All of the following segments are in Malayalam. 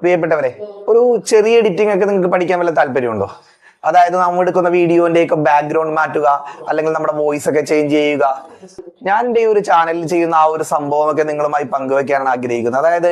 പ്രിയപ്പെട്ടവരെ, ഒരു ചെറിയ എഡിറ്റിംഗ് ഒക്കെ നിങ്ങൾക്ക് പഠിക്കാൻ വല്ല താല്പര്യമുണ്ടോ? അതായത് നമ്മൾ എടുക്കുന്ന വീഡിയോന്റെ ഒക്കെ ബാക്ക്ഗ്രൗണ്ട് മാറ്റുക, അല്ലെങ്കിൽ നമ്മുടെ വോയിസ് ഒക്കെ ചേഞ്ച് ചെയ്യുക. ഞാൻ എൻ്റെ ഈ ഒരു ചാനലിൽ ചെയ്യുന്ന ആ ഒരു സംഭവമൊക്കെ നിങ്ങളുമായി പങ്കുവെക്കാനാണ് ആഗ്രഹിക്കുന്നത്. അതായത്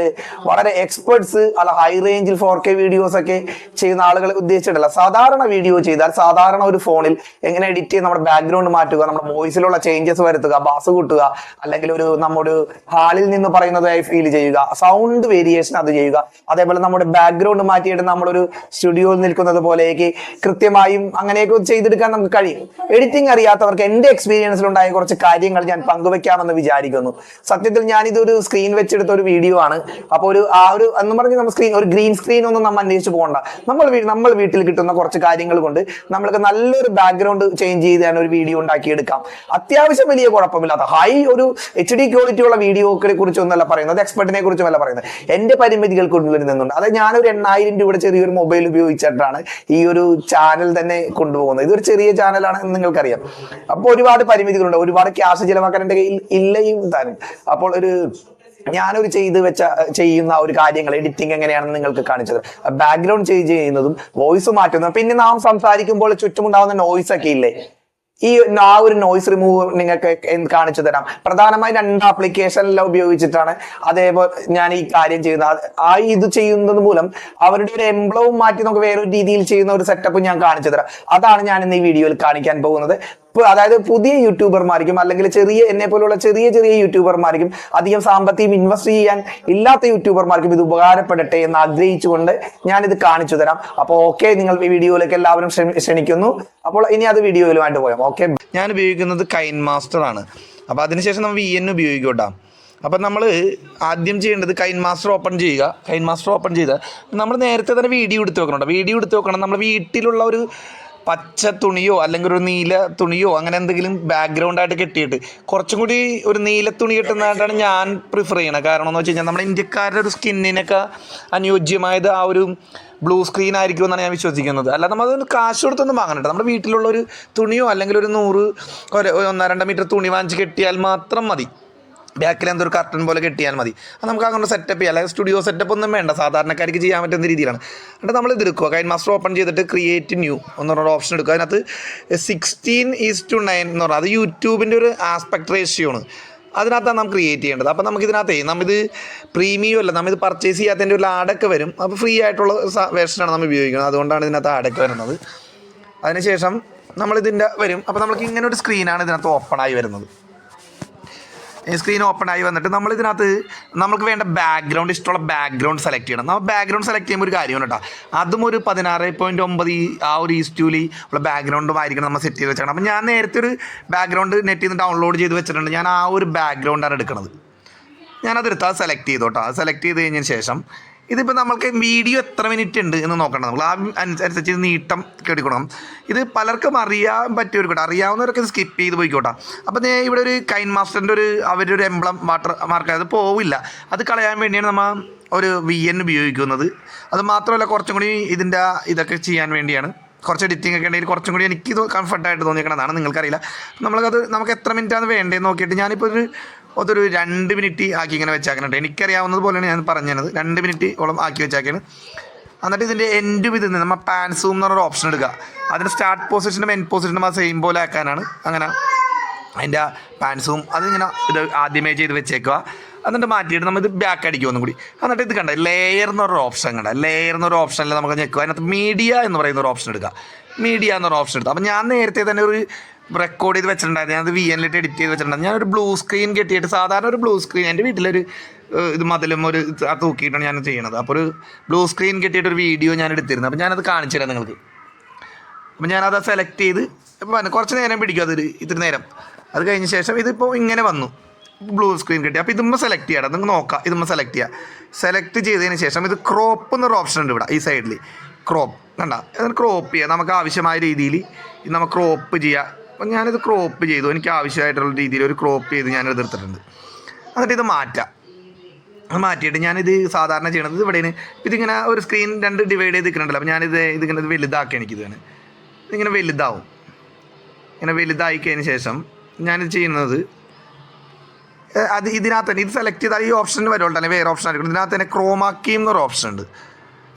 വളരെ എക്സ്പെർട്സ് അല്ല ഹൈ റേഞ്ചിൽ 4K വീഡിയോസ് ഒക്കെ ചെയ്യുന്ന ആളുകളെ ഉദ്ദേശിച്ചിട്ടല്ല. സാധാരണ വീഡിയോ ചെയ്താൽ സാധാരണ ഒരു ഫോണിൽ എങ്ങനെ എഡിറ്റ് ചെയ്ത് നമ്മുടെ ബാക്ക്ഗ്രൗണ്ട് മാറ്റുക, നമ്മുടെ വോയിസിലുള്ള ചേഞ്ചസ് വരുത്തുക, ബാസ് കൂട്ടുക, അല്ലെങ്കിൽ നമ്മുടെ ഹാളിൽ നിന്ന് പറയുന്നതായി ഫീൽ ചെയ്യുക, സൗണ്ട് വേരിയേഷൻ അത് ചെയ്യുക. അതേപോലെ നമ്മുടെ ബാക്ക്ഗ്രൗണ്ട് മാറ്റിയിട്ട് നമ്മളൊരു സ്റ്റുഡിയോയിൽ നിൽക്കുന്നത് പോലെയൊക്കെ കൃത്യമായും അങ്ങനെയൊക്കെ ചെയ്തെടുക്കാൻ നമുക്ക് കഴിയും. എഡിറ്റിംഗ് അറിയാത്തവർക്ക് എൻ്റെ എക്സ്പീരിയൻസിലുണ്ടായ കുറച്ച് കാര്യങ്ങൾ ഞാൻ പങ്കുവെക്കാമെന്ന് വിചാരിക്കുന്നു. സത്യത്തിൽ ഞാനിതൊരു സ്ക്രീൻ വെച്ചെടുത്ത ഒരു വീഡിയോ ആണ്. അപ്പോൾ എന്ന് പറഞ്ഞ് നമ്മൾ ഒരു ഗ്രീൻ സ്ക്രീൻ ഒന്നും നമ്മൾ അന്വേഷിച്ച് പോകണ്ട. നമ്മൾ വീട്ടിൽ കിട്ടുന്ന കുറച്ച് കാര്യങ്ങൾ കൊണ്ട് നമ്മൾക്ക് നല്ലൊരു ബാക്ക്ഗ്രൗണ്ട് ചേഞ്ച് ചെയ്താണ് ഒരു വീഡിയോ ഉണ്ടാക്കിയെടുക്കാം. അത്യാവശ്യം വലിയ കുഴപ്പമില്ലാത്ത ഒരു HD ക്വാളിറ്റി ഉള്ള വീഡിയോകളെ കുറിച്ചൊന്നല്ല പറയുന്നത്, എക്സ്പെർട്ടിനെ കുറിച്ചുമല്ല പറയുന്നത്. എൻ്റെ പരിമിതികൾക്കുള്ളിൽ നിന്നുണ്ട്. അതായത് ഞാനൊരു 8000 രൂപയുടെ ചെറിയൊരു മൊബൈൽ ഉപയോഗിച്ചിട്ടാണ് ഈ ഒരു ചാനൽ തന്നെ കൊണ്ടുപോകുന്നത്. ഇതൊരു ചെറിയ ചാനലാണ് എന്ന് നിങ്ങൾക്കറിയാം. അപ്പോൾ ഒരുപാട് പരിമിതികളുണ്ട്, ഒരുപാട് ക്യാഷ് ചിലവാക്കാൻ എൻ്റെ കയ്യിൽ ഇല്ലയും താനും. അപ്പോൾ ഞാനൊരു ചെയ്യുന്ന ഒരു കാര്യങ്ങൾ എഡിറ്റിംഗ് എങ്ങനെയാണെന്ന് നിങ്ങൾക്ക് കാണിച്ചത്, ബാക്ക്ഗ്രൗണ്ട് ചേഞ്ച് ചെയ്യുന്നതും വോയിസ് മാറ്റുന്നതും, പിന്നെ നാം സംസാരിക്കുമ്പോൾ ചുറ്റുമുണ്ടാകുന്ന നോയ്സ് ഒക്കെ ഇല്ലേ, ആ ഒരു നോയ്സ് റിമൂവ് നിങ്ങൾക്ക് കാണിച്ചു തരാം. പ്രധാനമായും 2 ആപ്ലിക്കേഷനെല്ലാം ഉപയോഗിച്ചിട്ടാണ് അതേപോലെ ഞാൻ ഈ കാര്യം ചെയ്യുന്നത്. ഇത് ചെയ്യുന്നത് മൂലം അവരുടെ ഒരു എംബ്ലവും മാറ്റി നമുക്ക് വേറൊരു രീതിയിൽ ചെയ്യുന്ന ഒരു സെറ്റപ്പ് ഞാൻ കാണിച്ചു തരാം. അതാണ് ഞാൻ ഇന്ന് ഈ വീഡിയോയിൽ കാണിക്കാൻ പോകുന്നത്. അതായത് പുതിയ യൂട്യൂബർമാർക്കും അല്ലെങ്കിൽ എന്നെ പോലുള്ള ചെറിയ യൂട്യൂബർമാർക്കും അധികം സാമ്പത്തികം ഇൻവെസ്റ്റ് ചെയ്യാൻ ഇല്ലാത്ത യൂട്യൂബർമാർക്കും ഇത് ഉപകാരപ്പെടട്ടെ എന്ന് ആഗ്രഹിച്ചുകൊണ്ട് ഞാനിത് കാണിച്ചു തരാം. അപ്പോൾ ഓക്കെ, നിങ്ങൾ ഈ വീഡിയോയിലേക്ക് എല്ലാവരും ക്ഷണിക്കുന്നു. അപ്പോൾ ഇനി അത് വീഡിയോയിലുമായിട്ട് പോയാം. ഓക്കെ, ഞാൻ ഉപയോഗിക്കുന്നത് കൈൻമാസ്റ്റർ ആണ്. അപ്പോൾ അതിനുശേഷം നമ്മൾ VN ഉപയോഗിക്കും കേട്ടോ. അപ്പം നമ്മൾ ആദ്യം ചെയ്യേണ്ടത് കൈൻമാസ്റ്റർ ഓപ്പൺ ചെയ്യുക. കൈൻമാസ്റ്റർ ഓപ്പൺ ചെയ്താൽ നമ്മൾ നേരത്തെ തന്നെ വീഡിയോ എടുത്ത് വെക്കണം. നമ്മൾ വീട്ടിലുള്ള ഒരു പച്ച തുണിയോ അല്ലെങ്കിൽ ഒരു നീല തുണിയോ അങ്ങനെ എന്തെങ്കിലും ബാക്ക്ഗ്രൗണ്ടായിട്ട് കെട്ടിയിട്ട്, കുറച്ചും കൂടി ഒരു നീല തുണി കെട്ടുന്നതായിട്ടാണ് ഞാൻ പ്രിഫർ ചെയ്യണത്. കാരണം എന്ന് വെച്ച് കഴിഞ്ഞാൽ നമ്മുടെ ഇന്ത്യക്കാരുടെ ഒരു സ്കിന്നിനൊക്കെ അനുയോജ്യമായത് ആ ഒരു ബ്ലൂ സ്ക്രീൻ ആയിരിക്കും എന്നാണ് ഞാൻ വിശ്വസിക്കുന്നത്. അല്ലാതെ നമ്മളതൊന്ന് കാശ് കൊടുത്തൊന്നും വാങ്ങണം. നമ്മുടെ വീട്ടിലുള്ള ഒരു തുണിയോ അല്ലെങ്കിൽ ഒരു 1-2 മീറ്റർ തുണി വാങ്ങിച്ച് കെട്ടിയാൽ മാത്രം മതി. ബാക്കിൽ എന്തൊരു കർട്ടൻ പോലെ കെട്ടിയാൽ മതി. അത് നമുക്ക് അങ്ങനെ സെറ്റപ്പ് ചെയ്യാം. അല്ലെങ്കിൽ സ്റ്റുഡിയോ സെറ്റപ്പ് ഒന്നും വേണ്ട, സാധാരണക്കാർക്ക് ചെയ്യാൻ പറ്റുന്ന രീതിയിലാണ്. എന്നിട്ട് നമ്മൾ ഇത് എടുക്കുക, കൈൻമാസ്റ്റർ ഓപ്പൺ ചെയ്തിട്ട് ക്രിയേറ്റ് ന്യൂ എന്ന് പറഞ്ഞ ഓപ്ഷൻ എടുക്കുക. അതിനകത്ത് 16:9 എന്ന് പറഞ്ഞാൽ അത് യൂട്യൂബിൻ്റെ ഒരു ആസ്പെക്ട് റേഷ്യോ ആണ്. അതിനകത്താണ് നാം ക്രിയേറ്റ് ചെയ്യേണ്ടത്. അപ്പോൾ നമുക്കിതിനകത്ത് നമ്മളിത് പ്രീമിയം അല്ല, നമ്മളിത് പർച്ചേസ് ചെയ്യാത്തതിൻ്റെ ഒരു ആഡൊക്കെ വരും. അപ്പോൾ ഫ്രീ ആയിട്ടുള്ള വേർഷനാണ് നമ്മൾ ഉപയോഗിക്കുന്നത്, അതുകൊണ്ടാണ് ഇതിനകത്ത് ആഡൊക്കെ വരുന്നത്. അതിനുശേഷം നമ്മളിതിൻ്റെ വരും. അപ്പോൾ നമുക്ക് ഇങ്ങനെ ഒരു സ്ക്രീനാണ് ഇതിനകത്ത് ഓപ്പണായി വരുന്നത്. സ്ക്രീൻ ഓപ്പൺ ആയി വന്നിട്ട് നമ്മൾ ഇതിനകത്ത് നമുക്ക് വേണ്ട ബാക്ക്ഗ്രൗണ്ട്, ഇഷ്ടമുള്ള ബാക്ക്ഗ്രൗണ്ട് സെലക്ട് ചെയ്യണം. നമ്മൾ ബാക്ക്ഗ്രൗണ്ട് സെലക്ട് ചെയ്യുമ്പോൾ ഒരു കാര്യമാണ് കേട്ടോ, അതും ഒരു 16:9 ആ ഒരു ഈസ്റ്റൂലി ഉള്ള ബാക്ക്ഗ്രൗണ്ടും ആയിരിക്കണം നമ്മൾ സെറ്റ് ചെയ്ത് വെച്ചേക്കണം. അപ്പോൾ ഞാൻ നേരത്തെ ഒരു ബാക്ക്ഗ്രൗണ്ട് നെറ്റിൽ നിന്ന് ഡൗൺലോഡ് ചെയ്ത് വെച്ചിട്ടുണ്ട്. ഞാൻ ആ ഒരു ബാക്ക്ഗ്രൗണ്ടാണ് എടുക്കുന്നത്. ഞാനതെടുത്ത് അത് സെലക്ട് ചെയ്തു കേട്ടോ. അത് സെലക്ട് ചെയ്ത് കഴിഞ്ഞതിന് ശേഷം ഇതിപ്പോൾ നമ്മൾക്ക് വീഡിയോ എത്ര മിനിറ്റ് ഉണ്ട് എന്ന് നോക്കണം. നമ്മൾ ആ അനുസരിച്ച് നീട്ടം കേട്ടിക്കൊടുക്കണം. ഇത് പലർക്കും അറിയാൻ പറ്റിയവർക്കോട്ടെ, അറിയാവുന്നവരൊക്കെ സ്കിപ്പ് ചെയ്ത് പോയിക്കോട്ടെ. അപ്പോൾ ഇവിടെ ഒരു കൈൻമാസ്റ്ററിൻ്റെ അവരുടെ ഒരു എംബ്ലം മാർക്ക് അത് പോവില്ല. അത് കളയാൻ വേണ്ടിയാണ് നമ്മൾ ഒരു VN ഉപയോഗിക്കുന്നത്. അത് മാത്രമല്ല കുറച്ചും കൂടി ഇതൊക്കെ ചെയ്യാൻ വേണ്ടിയാണ്. കുറച്ച് എഡിറ്റിംഗ് ഒക്കെ ഉണ്ടെങ്കിൽ കുറച്ചും കൂടി എനിക്ക് കംഫർട്ടായിട്ട് തോന്നിക്കണതാണ്. നിങ്ങൾക്കറിയില്ല, നമുക്ക് എത്ര മിനിറ്റാണ് വേണ്ടതെന്ന് നോക്കിയിട്ട് ഞാനിപ്പോൾ അതൊരു 2 മിനിറ്റ് ആക്കി ഇങ്ങനെ വെച്ചാക്കുന്നുണ്ട്. എനിക്കറിയാവുന്നത് പോലെയാണ് ഞാൻ പറഞ്ഞത്. 2 മിനിറ്റ് ഓളം ആക്കി വെച്ചാക്കാണ്. എന്നിട്ട് ഇതിൻ്റെ എൻഡും ഇതിൽ നിന്ന് നമ്മൾ പാൻ സൂം എന്ന് പറഞ്ഞൊരു ഓപ്ഷൻ എടുക്കുക. അതിൻ്റെ സ്റ്റാർട്ട് പൊസിഷനും എൻഡ് പൊസിഷനും ആ സെയിം പോലെ ആക്കാനാണ്. അങ്ങനെ അതിൻ്റെ പാൻ സൂം അതിങ്ങനെ ആദ്യമേ ചെയ്ത് വെച്ചേക്കുക. എന്നിട്ട് മാറ്റിയിട്ട് നമ്മൾ ഇത് ബാക്ക് അടിക്കും ഒന്നും കൂടി. എന്നിട്ട് ഇത് കണ്ട ലെയർ എന്നൊരു ഓപ്ഷൻ ലെയർ എന്നൊരു ഓപ്ഷനിൽ നമുക്ക് ഞെക്കുക. അതിനകത്ത് മീഡിയ എന്ന് പറയുന്ന ഒരു ഓപ്ഷൻ എടുക്കുക. മീഡിയ എന്നൊരു ഓപ്ഷൻ എടുക്കുക. അപ്പോൾ ഞാൻ നേരത്തെ തന്നെ ഒരു റെക്കോർഡ് ചെയ്ത് വെച്ചിട്ടുണ്ടായിരുന്നു. ഞാനത് VN-ലിട്ട് എഡിറ്റ് ചെയ്ത് വെച്ചിട്ടുണ്ടായിരുന്നു. ഞാനൊരു ബ്ലൂ സ്ക്രീൻ കെട്ടിയിട്ട്, സാധാരണ ഒരു ബ്ലൂ സ്ക്രീൻ എൻ്റെ വീട്ടിലൊരു ഇത് മതിലും ഒരു തൂക്കിയിട്ടാണ് ഞാൻ ചെയ്യണത്. അപ്പോൾ ഒരു ബ്ലൂ സ്ക്രീൻ കെട്ടിയിട്ടൊരു വീഡിയോ ഞാൻ എടുത്തിരുന്നു. അപ്പോൾ ഞാനത് കാണിച്ചു തരാം നിങ്ങൾക്ക്. അപ്പോൾ ഞാനത് സെലക്ട് ചെയ്ത് ഇപ്പോൾ കുറച്ച് നേരം പിടിക്കും, ഇത്തിരി നേരം. അത് കഴിഞ്ഞ ശേഷം ഇതിപ്പോൾ ഇങ്ങനെ വന്നു, ബ്ലൂ സ്ക്രീൻ കിട്ടി. അപ്പോൾ ഇതുമ്പോൾ സെലക്ട് ചെയ്യണം. നിങ്ങൾക്ക് നോക്കാം, ഇതുമ്പോൾ സെലക്ട് ചെയ്യുക. സെലക്ട് ചെയ്തതിന് ശേഷം ഇത് ക്രോപ്പ് എന്നൊരു ഓപ്ഷൻ ഉണ്ട് ഇവിടെ ഈ സൈഡിൽ. ക്രോപ്പ് കണ്ട, അതിന് ക്രോപ്പ് ചെയ്യുക. നമുക്ക് ആവശ്യമായ രീതിയിൽ ഇത് നമുക്ക് ക്രോപ്പ് ചെയ്യുക. അപ്പം ഞാനിത് ക്രോപ്പ് ചെയ്തു. എനിക്ക് ആവശ്യമായിട്ടുള്ള രീതിയിൽ ഒരു ക്രോപ്പ് ചെയ്ത് ഞാനിത് എടുത്തിട്ടുണ്ട്. എന്നിട്ട് ഇത് മാറ്റിയിട്ട് ഞാനിത് സാധാരണ ചെയ്യണത് ഇവിടെയാണ്. ഇതിങ്ങനെ ഒരു സ്ക്രീൻ 2 ഡിവൈഡ് ചെയ്ത് നിൽക്കുന്നുണ്ടല്ലോ. അപ്പോൾ ഇതിങ്ങനെ വലുതാക്കി ഇതിങ്ങനെ വലുതാവും. ഇങ്ങനെ വലുതായി കഴിഞ്ഞ ശേഷം ഞാനിത് ചെയ്യുന്നത് അത് ഇതിനകത്ത് തന്നെ ഇത് സെലക്ട് ചെയ്താൽ ഈ ഓപ്ഷൻ വരുമ്പോൾ തന്നെ വേറെ ഓപ്ഷൻ ആയിരിക്കും. ഇതിനകത്ത് തന്നെ ക്രോമാക്കി എന്നൊരു ഓപ്ഷൻ ഉണ്ട്,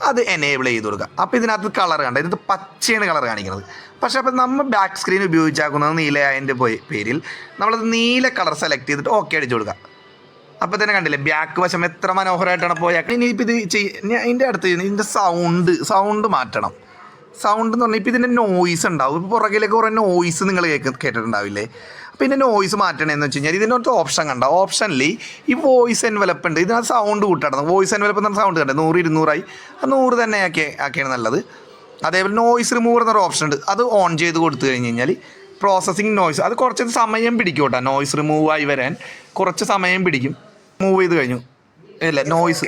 അത് എനേബിൾ ചെയ്ത് കൊടുക്കുക. അപ്പോൾ ഇതിനകത്ത് കളർ കണ്ട, ഇത് പച്ചയാണ് കളർ കാണിക്കുന്നത്. പക്ഷേ അപ്പോൾ നമ്മൾ ബാക്ക് സ്ക്രീൻ ഉപയോഗിച്ചാക്കുന്നത് നീലയായതിൻ്റെ പേരിൽ നമ്മളത് നീല കളർ സെലക്ട് ചെയ്തിട്ട് ഓക്കെ അടിച്ചു കൊടുക്കുക. അപ്പോൾ തന്നെ കണ്ടില്ലേ ബാക്ക് വശം എത്ര മനോഹരമായിട്ടാണ് പോയാൽ. ഇനിയിപ്പോൾ ഇത് ഇതിൻ്റെ അടുത്ത് ഇതിൻ്റെ സൗണ്ട് മാറ്റണം. സൗണ്ട് എന്ന് പറഞ്ഞാൽ ഇപ്പോൾ ഇതിൻ്റെ നോയ്സ് ഉണ്ടാവും. ഇപ്പോൾ പുറകിലേക്ക് കുറേ നോയ്സ് നിങ്ങൾ കേട്ടിട്ടുണ്ടാവില്ലേ. അപ്പോൾ ഇതിൻ്റെ നോയ്സ് മാറ്റണമെന്ന് വെച്ച് കഴിഞ്ഞാൽ ഇതിൻ്റെ ഒരു ഓപ്ഷൻ കണ്ട, ഓപ്ഷനിൽ ഈ വോയിസ് എൻവലപ്പ് ഉണ്ട്. ഇതിനകത്ത് സൗണ്ട് കൂട്ടണം. വോയിസ് എൻവലപ്പ് എന്ന് പറഞ്ഞ സൗണ്ട് കണ്ടേ 100 200 100 തന്നെ ആക്കിയാണ് നല്ലത്. അതേപോലെ നോയ്സ് റിമൂവർ എന്നൊരു ഓപ്ഷൻ ഉണ്ട്, അത് ഓൺ ചെയ്ത് കൊടുത്തു കഴിഞ്ഞ് കഴിഞ്ഞാൽ പ്രോസസ്സിങ് നോയ്സ് അത് കുറച്ച് സമയം പിടിക്കും കേട്ടോ. നോയ്സ് റിമൂവ് ആയി വരാൻ കുറച്ച് സമയം പിടിക്കും. മൂവ് ചെയ്ത് കഴിഞ്ഞു ഇല്ല നോയ്സ്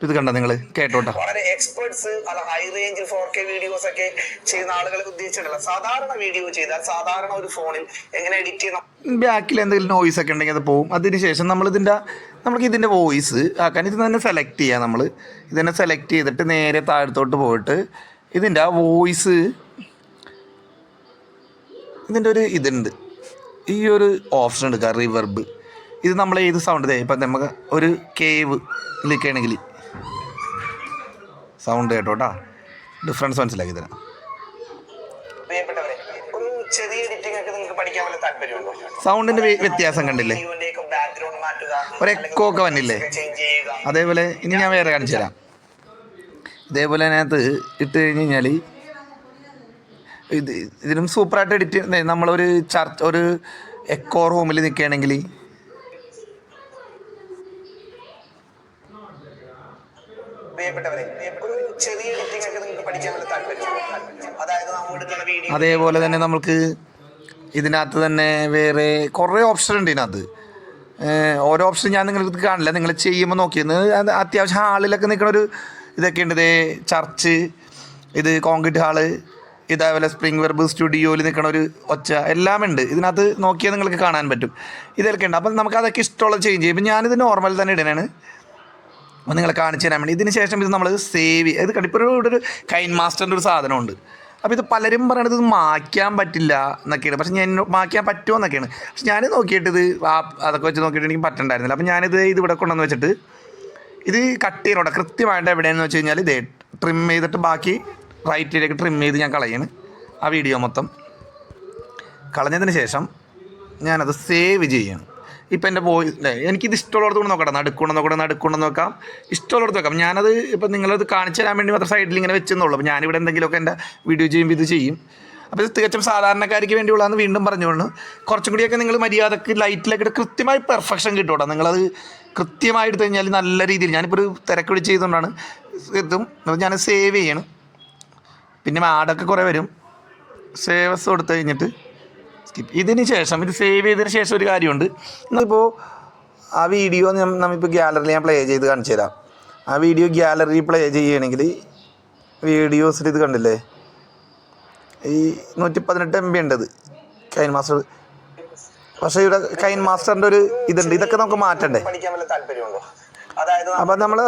ഇത് കണ്ട നിങ്ങൾ കേട്ടോട്ടെ. വളരെ എക്സ്പെർട്സ് അല്ല ഹൈ റേഞ്ചിൽ 4K വീഡിയോസ് ഒക്കെ ചെയ്യുന്ന ആളുകളെ ഉദ്ദേശിച്ചിട്ടല്ല, സാധാരണ വീഡിയോ ചെയ്താൽ സാധാരണ ഒരു ഫോണിൽ എങ്ങനെ എഡിറ്റ് ചെയ്യണം. ബാക്കിൽ എന്തെങ്കിലും നോയ്സ് ഒക്കെ ഉണ്ടെങ്കിൽ അത് പോകും. അതിനുശേഷം നമുക്ക് ഇതിൻ്റെ വോയിസ് ആക്കാൻ ഇത് തന്നെ സെലക്ട് ചെയ്യാം. നമ്മൾ ഇതിനെ സെലക്ട് ചെയ്തിട്ട് നേരെ താഴത്തോട്ട് പോയിട്ട് ഇതിൻ്റെ ആ വോയിസ് ഇതിൻ്റെ ഒരു ഇതുണ്ട്, ഈ ഒരു ഓപ്ഷൻ എടുക്കുക റിവർബ്. ഇത് നമ്മൾ ഏത് സൗണ്ട് ഇപ്പം നമുക്ക് ഒരു കേവ് നിൽക്കുകയാണെങ്കിൽ സൗണ്ട് കേട്ടോട്ടാ, ഡിഫറൻസ് മനസ്സിലാക്കി തരാം. സൗണ്ടിൻ്റെ വ്യത്യാസം കണ്ടില്ലേ, ഒരു എക്കോ ഒക്കെ വന്നില്ലേ. അതേപോലെ ഇനി ഞാൻ വേറെ കാണിച്ചു തരാം. ഇതേപോലെ അതിനകത്ത് ഇട്ട് കഴിഞ്ഞ് കഴിഞ്ഞാൽ ഇതിനും സൂപ്പറായിട്ട് എഡിറ്റ്. നമ്മളൊരു ഒരു എക്കോ റൂമിൽ നിൽക്കുകയാണെങ്കിൽ അതേപോലെ തന്നെ നമുക്ക് ഇതിനകത്ത് തന്നെ വേറെ കുറേ ഓപ്ഷൻ ഉണ്ട്. ഇതിനകത്ത് ഓരോ ഓപ്ഷൻ ഞാൻ നിങ്ങൾക്ക് കാണില്ല, നിങ്ങൾ ചെയ്യുമ്പോൾ നോക്കിയിരുന്നത് അത്യാവശ്യം ഹാളിലൊക്കെ നിൽക്കുന്ന ഒരു ഇതൊക്കെ ഉണ്ട്. ഇതേ ചർച്ച്, ഇത് കോൺക്രീറ്റ് ഹാള്, ഇതേപോലെ സ്പ്രിംഗ് വെർബ് സ്റ്റുഡിയോയിൽ നിൽക്കണ ഒരു ഒച്ച എല്ലാം ഉണ്ട്. ഇതിനകത്ത് നോക്കിയാൽ നിങ്ങൾക്ക് കാണാൻ പറ്റും. ഇതൊക്കെ ഉണ്ട്. അപ്പം നമുക്ക് അതൊക്കെ ഇഷ്ടമുള്ള ചേഞ്ച് ചെയ്യും. ഇപ്പം ഞാനിത് നോർമൽ തന്നെ ഇടണാണ്, അപ്പോൾ നിങ്ങളെ കാണിച്ചു തരാൻ വേണ്ടി. ഇതിന് ശേഷം ഇത് നമ്മൾ സേവ് ചെയ്യുക. ഇത് കണ്ടിപ്പോൾ ഇവിടെ ഒരു കൈൻ മാസ്റ്ററിൻ്റെ ഒരു സാധനമുണ്ട്. അപ്പോൾ ഇത് പലരും പറയണത് ഇത് മായ്ക്കാൻ പറ്റില്ല എന്നൊക്കെയാണ്, പക്ഷേ ഞാൻ മായ്ക്കാൻ പറ്റുമോ എന്നൊക്കെയാണ്. പക്ഷെ ഞാൻ നോക്കിയിട്ട് ഇത് അതൊക്കെ വെച്ച് നോക്കിയിട്ട് എനിക്ക് പറ്റണ്ടായിരുന്നില്ല. അപ്പോൾ ഞാനിത് ഇവിടെ കൊണ്ടുവന്ന് വെച്ചിട്ട് ഇത് കട്ട് ചെയ്യണോട്ടെ കൃത്യമായിട്ട് എവിടെയാണെന്ന് വെച്ച് കഴിഞ്ഞാൽ ഇത് ട്രിം ചെയ്തിട്ട് ബാക്കി റൈറ്റിലേക്ക് ട്രിം ചെയ്ത് ഞാൻ കളയാണ്. ആ വീഡിയോ മൊത്തം കളഞ്ഞതിന് ശേഷം ഞാനത് സേവ് ചെയ്യണം. ഇപ്പം എൻ്റെ എനിക്കിത് ഇഷ്ടമുള്ളടത്ത് കൊണ്ട് നോക്കട്ടെ, നടുക്കൊണ്ട് നോക്കാം, ഇഷ്ടമുള്ളടത്ത് നോക്കാം. ഞാനത് ഇപ്പം നിങ്ങളത് കാണിച്ചു തരാൻ വേണ്ടി മാത്രം സൈഡിൽ ഇങ്ങനെ വെച്ചെന്നുള്ളൂ. അപ്പോൾ ഞാനിവിടെ എന്തെങ്കിലുമൊക്കെ എൻ്റെ വീഡിയോ ചെയ്യുമ്പോൾ ഇത് ചെയ്യും. അപ്പോൾ ഇത് തികച്ചും സാധാരണക്കാർക്ക് വേണ്ടിയുള്ളതെന്ന് വീണ്ടും പറഞ്ഞുകൊണ്ട് കുറച്ചും കൂടിയൊക്കെ നിങ്ങൾ മര്യാദക്ക് ലൈറ്റിലൊക്കെ ഇട്ട് കൃത്യമായി പെർഫെക്ഷൻ കിട്ടും. നിങ്ങളത് കൃത്യമായി എടുത്തു കഴിഞ്ഞാൽ നല്ല രീതിയിൽ ഞാനിപ്പോൾ ഒരു തിരക്ക് പിടിച്ച് ചെയ്തുകൊണ്ടാണ് ഇതും ഞാൻ സേവ് ചെയ്യണം. പിന്നെ ആടൊക്കെ കുറേ വരും. സേവസ് കൊടുത്തു കഴിഞ്ഞിട്ട് സ്കിപ്പ്. ഇതിന് ശേഷം ഇത് സേവ് ചെയ്തതിന് ശേഷം ഒരു കാര്യമുണ്ട്. ഇപ്പോൾ ആ വീഡിയോ നമ്മളിപ്പോൾ ഗ്യാലറിയിൽ ഞാൻ പ്ലേ ചെയ്ത് കാണിച്ചു തരാം. ആ വീഡിയോ ഗ്യാലറിയിൽ പ്ലേ ചെയ്യുകയാണെങ്കിൽ വീഡിയോസിൽ ഇത് കണ്ടില്ലേ, ഈ 118 MB ഉണ്ട് ഇത് കൈൻ മാസ്റ്റർ. പക്ഷേ ഇവിടെ കൈൻ മാസ്റ്ററിൻ്റെ ഒരു ഇതുണ്ട്, ഇതൊക്കെ നമുക്ക് മാറ്റണ്ടേ. അപ്പം നമ്മൾ